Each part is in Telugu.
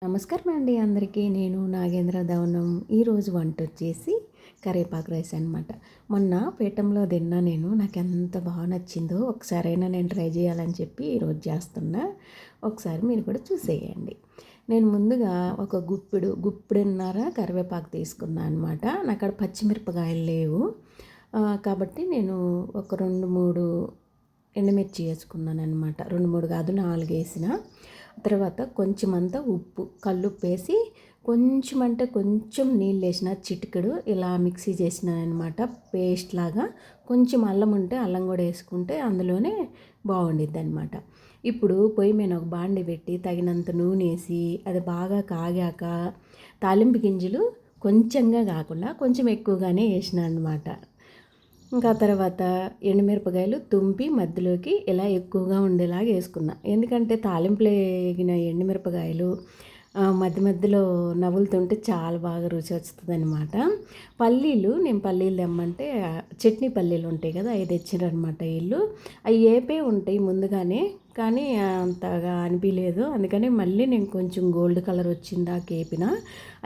నమస్కారం అండి అందరికీ. నేను నాగేంద్ర దవనం. ఈరోజు వంట వచ్చేసి కరివేపాకు రైస్ అనమాట. మొన్న పీఠంలో తిన్నా నేను. నాకు ఎంత బాగా నచ్చిందో ఒకసారైనా నేను ట్రై చేయాలని చెప్పి ఈరోజు చేస్తున్నా. ఒకసారి మీరు కూడా చూసేయండి. నేను ముందుగా ఒక గుప్పెడున్నర కరివేపాకు తీసుకున్నాను అనమాట. నాకు అక్కడ పచ్చిమిరపకాయలు లేవు కాబట్టి నేను ఒక 2-3 ఎండుమిర్చి వేసుకున్నాను అనమాట. 2-3 కాదు, 4 వేసిన తర్వాత కొంచెం అంతా ఉప్పు, కల్లుప్పు వేసి కొంచెం అంటే కొంచెం నీళ్ళు వేసిన చిటికెడు ఇలా మిక్సీ చేసినాను అనమాట. పేస్ట్ లాగా. కొంచెం అల్లం ఉంటే అల్లం కూడా వేసుకుంటే అందులోనే బాగుండిద్ది అనమాట. ఇప్పుడు పొయ్యి మీద ఒక బాండి పెట్టి తగినంత నూనె వేసి అది బాగా కాగాక తాలింపు గింజలు కొంచెంగా కాకుండా కొంచెం ఎక్కువగానే వేసిన అనమాట. ఇంకా తర్వాత ఎండుమిరపకాయలు తుంపి మధ్యలోకి ఇలా ఎక్కువగా ఉండేలాగా వేసుకున్నా. ఎందుకంటే తాలింపులో వేగిన ఎండుమిరపకాయలు మధ్య మధ్యలో నవ్వులుతుంటే చాలా బాగా రుచి వస్తుంది అనమాట. నేను పల్లీలు తెమ్మంటే చట్నీ పల్లీలు ఉంటాయి కదా, అవి తెచ్చిరనమాట వీళ్ళు. అవి ఏపే ఉంటాయి ముందుగానే, కానీ అంతగా అనిపించలేదు. అందుకని మళ్ళీ నేను కొంచెం గోల్డ్ కలర్ వచ్చిందాక వేపిన.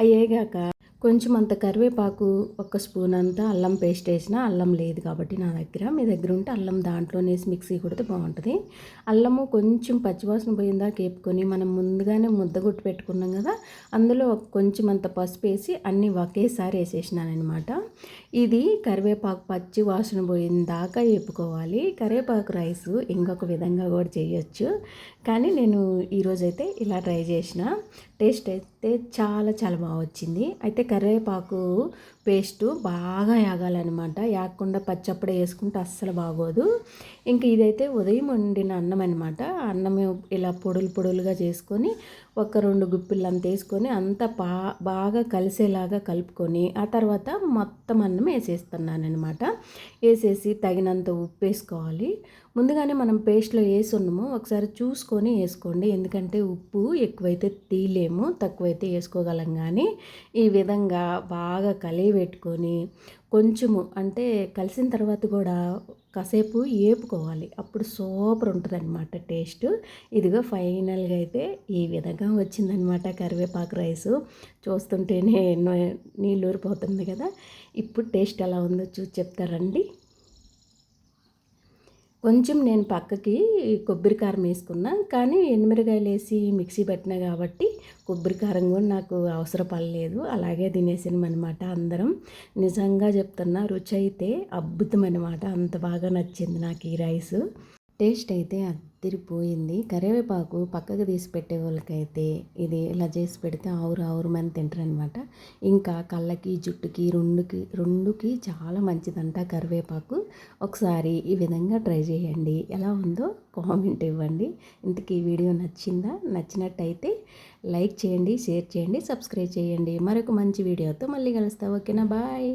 అవి వేగాక కొంచెం అంత కరివేపాకు, ఒక స్పూన్ అంతా అల్లం పేస్ట్ వేసిన. అల్లం లేదు కాబట్టి నా దగ్గర. మీ దగ్గర ఉంటే అల్లం దాంట్లోనే వేసి మిక్సీ కొడితే బాగుంటుంది. అల్లము కొంచెం పచ్చివాసన పోయిందాక వేపుకొని మనం ముందుగానే ముద్దగొట్టు పెట్టుకున్నాం కదా, అందులో కొంచెం అంత పసుపు వేసి అన్నీ ఒకేసారి వేసేసినాను అనమాట. ఇది కరివేపాకు పచ్చి వాసన పోయిందాకా వేపుకోవాలి. కరివేపాకు రైస్ ఇంకొక విధంగా కూడా చేయొచ్చు, కానీ నేను ఈరోజైతే ఇలా ట్రై చేసిన. టేస్ట్ అయితే చాలా చాలా బాగా వచ్చింది. అయితే కరివేపాకు పేస్టు బాగా యాగాలన్నమాట. యాగకుండా పచ్చప్పుడే వేసుకుంటే అస్సలు బాగోదు. ఇంక ఇదైతే ఉదయం వండిన అన్నం అనమాట. అన్నం ఇలా పొడులుగా చేసుకొని ఒక 2 గుప్పిళ్ళంత వేసుకొని అంతా బాగా కలిసేలాగా కలుపుకొని ఆ తర్వాత మొత్తం అన్నం వేసేస్తున్నాను అనమాట. వేసేసి తగినంత ఉప్పు వేసుకోవాలి. ముందుగానే మనం పేస్ట్లో వేసి ఉన్నాము, ఒకసారి చూసుకొని వేసుకోండి. ఎందుకంటే ఉప్పు ఎక్కువైతే తీయలేము, తక్కువైతే వేసుకోగలం. కానీ ఈ విధంగా బాగా కలిగి పెట్టుకొని కొంచెము అంటే కలిసిన తర్వాత కూడా కాసేపు వేపుకోవాలి. అప్పుడు సూపర్ ఉంటుంది అనమాట టేస్ట్. ఇదిగో ఫైనల్గా అయితే ఈ విధంగా వచ్చిందనమాట కరివేపాకు రైసు. చూస్తుంటేనే నీళ్ళు ఊరిపోతుంది కదా. ఇప్పుడు టేస్ట్ ఎలా ఉందో చూసి చెప్తారండి. కొంచెం నేను పక్కకి కొబ్బరి కారం వేసుకున్నా, కానీ ఎండుమిరకాయలు వేసి మిక్సీ పెట్టినా కాబట్టి కొబ్బరి కారం కూడా నాకు అవసరం పడలేదు. అలాగే తినేసామన్నమాట అందరం. నిజంగా చెప్తున్నా, రుచి అయితే అద్భుతం అనమాట. అంత బాగా నచ్చింది నాకు ఈ రైసు. టేస్ట్ అయితే అదిరిపోయింది. కరివేపాకు పక్కకు తీసి పెట్టే వాళ్ళకైతే ఇది ఇలా చేసి పెడితే ఆవురు తింటారనమాట. ఇంకా కళ్ళకి, జుట్టుకి రెండుకి చాలా మంచిదంట కరివేపాకు. ఒకసారి ఈ విధంగా ట్రై చేయండి. ఎలా ఉందో కామెంట్ ఇవ్వండి. ఇంతకీ ఈ వీడియో నచ్చిందా? నచ్చినట్టయితే లైక్ చేయండి, షేర్ చేయండి, సబ్స్క్రైబ్ చేయండి. మరొక మంచి వీడియోతో మళ్ళీ కలుస్తా. ఓకేనా? బాయ్.